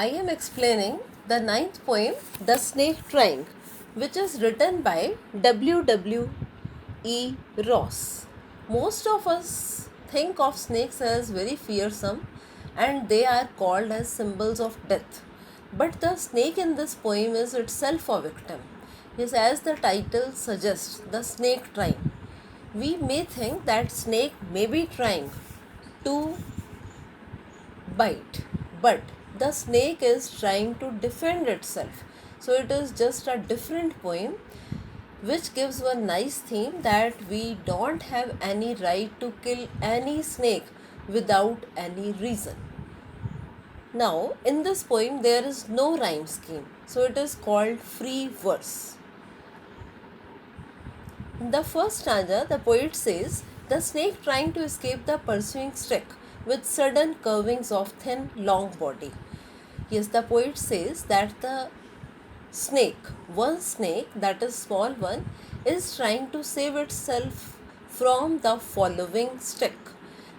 I am explaining the ninth poem, The Snake Trying, which is written by W. Ross. Most of us think of snakes as very fearsome and they are called as symbols of death. But the snake in this poem is itself a victim. Yes, as the title suggests, the snake trying. We may think that snake may be trying to bite, but the snake is trying to defend itself. So it is just a different poem which gives one nice theme that we don't have any right to kill any snake without any reason. Now, in this poem, there is no rhyme scheme, so it is called free verse. In the first stanza, the poet says, the snake trying to escape the pursuing stick with sudden curvings of thin, long body. Yes, the poet says that the snake, one snake, that is small one, is trying to save itself from the following stick.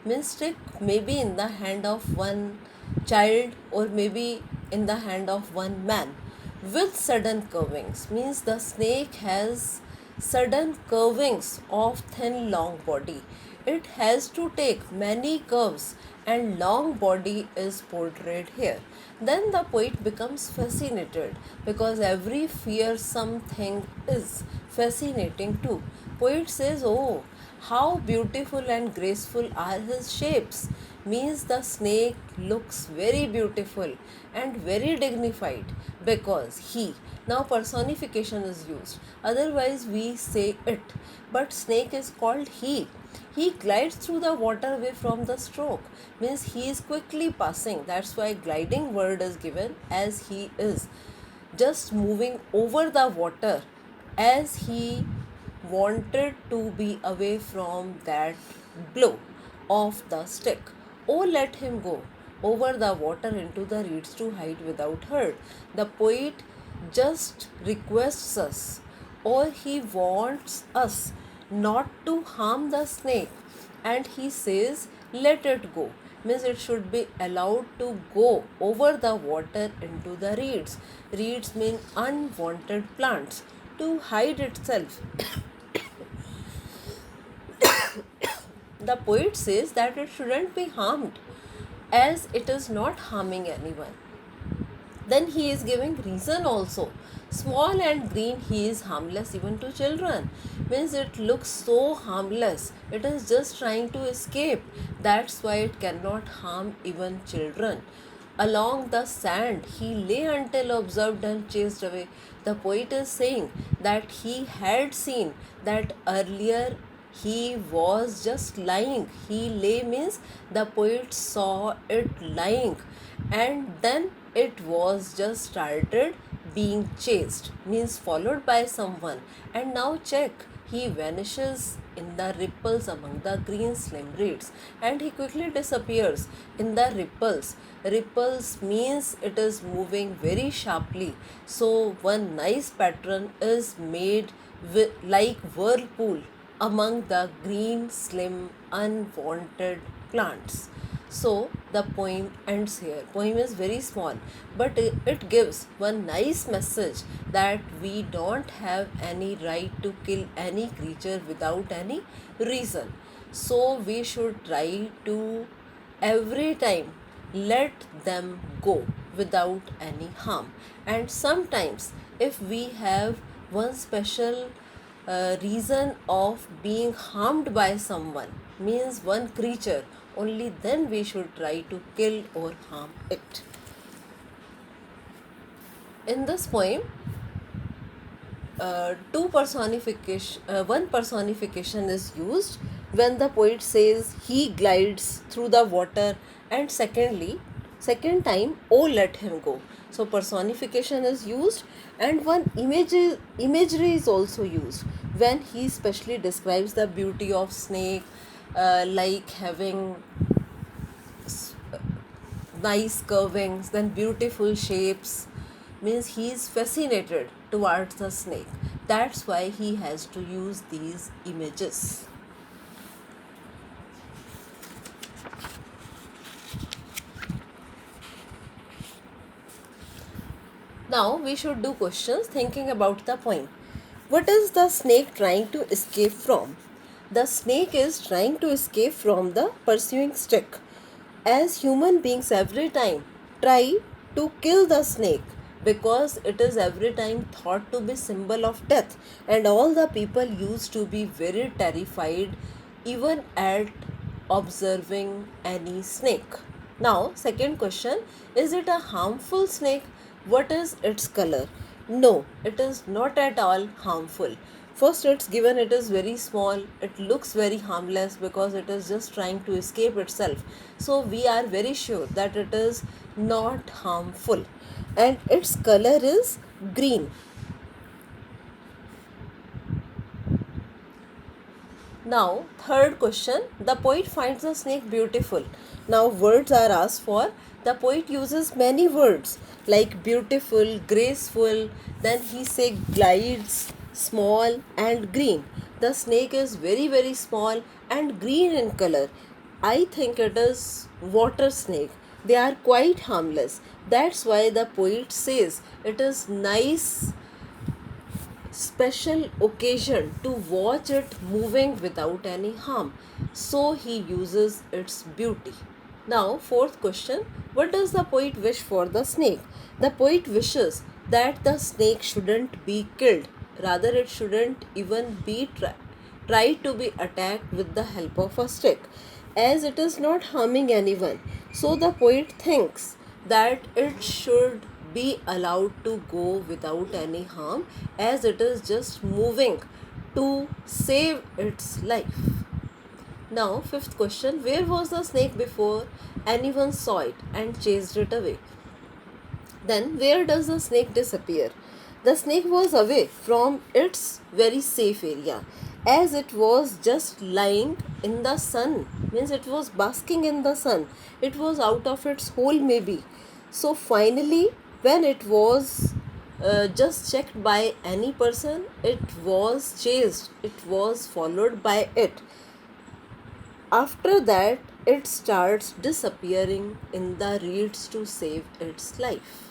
Means stick may be in the hand of one child or maybe in the hand of one man with sudden curvings. Means the snake has sudden curvings of thin long body. It has to take many curves and long body is portrayed here. Then the poet becomes fascinated because every fearsome thing is fascinating too. Poet says, oh, how beautiful and graceful are his shapes. Means the snake looks very beautiful and very dignified because he. Now personification is used. Otherwise we say it. But snake is called he. He glides through the water away from the stroke. Means he is quickly passing. That's why gliding word is given as he is. Just moving over the water as he wanted to be away from that blow of the stick. Oh, let him go over the water into the reeds to hide without hurt. The poet just requests us, or he wants us not to harm the snake, and he says, let it go. Means it should be allowed to go over the water into the reeds. Reeds mean unwanted plants to hide itself. The poet says that it shouldn't be harmed as it is not harming anyone. Then he is giving reason also. Small and green, he is harmless even to children. Means it looks so harmless. It is just trying to escape. That's why it cannot harm even children. Along the sand, he lay until observed and chased away. The poet is saying that he had seen that earlier he was just lying. He lay means the poet saw it lying, and then it was just started being chased, means followed by someone. And now check, he vanishes in the ripples among the green slim reeds and he quickly disappears in the ripples. Ripples means it is moving very sharply, so one nice pattern is made like whirlpool among the green slim unwanted plants. So the poem ends here. Poem is very small, but it gives one nice message that we don't have any right to kill any creature without any reason. So we should try to every time let them go without any harm. And sometimes if we have one special reason of being harmed by someone, means one creature, only then we should try to kill or harm it. In this poem, one personification is used when the poet says he glides through the water, and second time, oh let him go. So personification is used, and one imagery is also used when he specially describes the beauty of snake, like having nice curvings, then beautiful shapes. Means he is fascinated towards the snake. That's why he has to use these images. Now we should do questions thinking about the point. What is the snake trying to escape from? The snake is trying to escape from the pursuing stick. As human beings every time try to kill the snake because it is every time thought to be symbol of death, and all the people used to be very terrified even at observing any snake. Now, second question, is it a harmful snake? What is its color? No, it is not at all harmful. First, it's given it is very small, it looks very harmless because it is just trying to escape itself. So, we are very sure that it is not harmful, and its color is green. Now, third question, the poet finds the snake beautiful. Now, words are asked for. The poet uses many words like beautiful, graceful, then he say glides, small, and green. The snake is very, very small and green in color. I think it is water snake. They are quite harmless. That's why the poet says it is nice special occasion to watch it moving without any harm. So he uses its beauty. Now, fourth question, what does the poet wish for the snake? The poet wishes that the snake shouldn't be killed, rather, it shouldn't even be tried to be attacked with the help of a stick, as it is not harming anyone. So the poet thinks that it should be allowed to go without any harm, as it is just moving to save its life. Now, fifth question, where was the snake before anyone saw it and chased it away? Then, where does the snake disappear? The snake was away from its very safe area, as it was just lying in the sun, means it was basking in the sun. It was out of its hole, maybe. So, finally, when it was just checked by any person, it was chased, it was followed by it. After that, it starts disappearing in the reeds to save its life.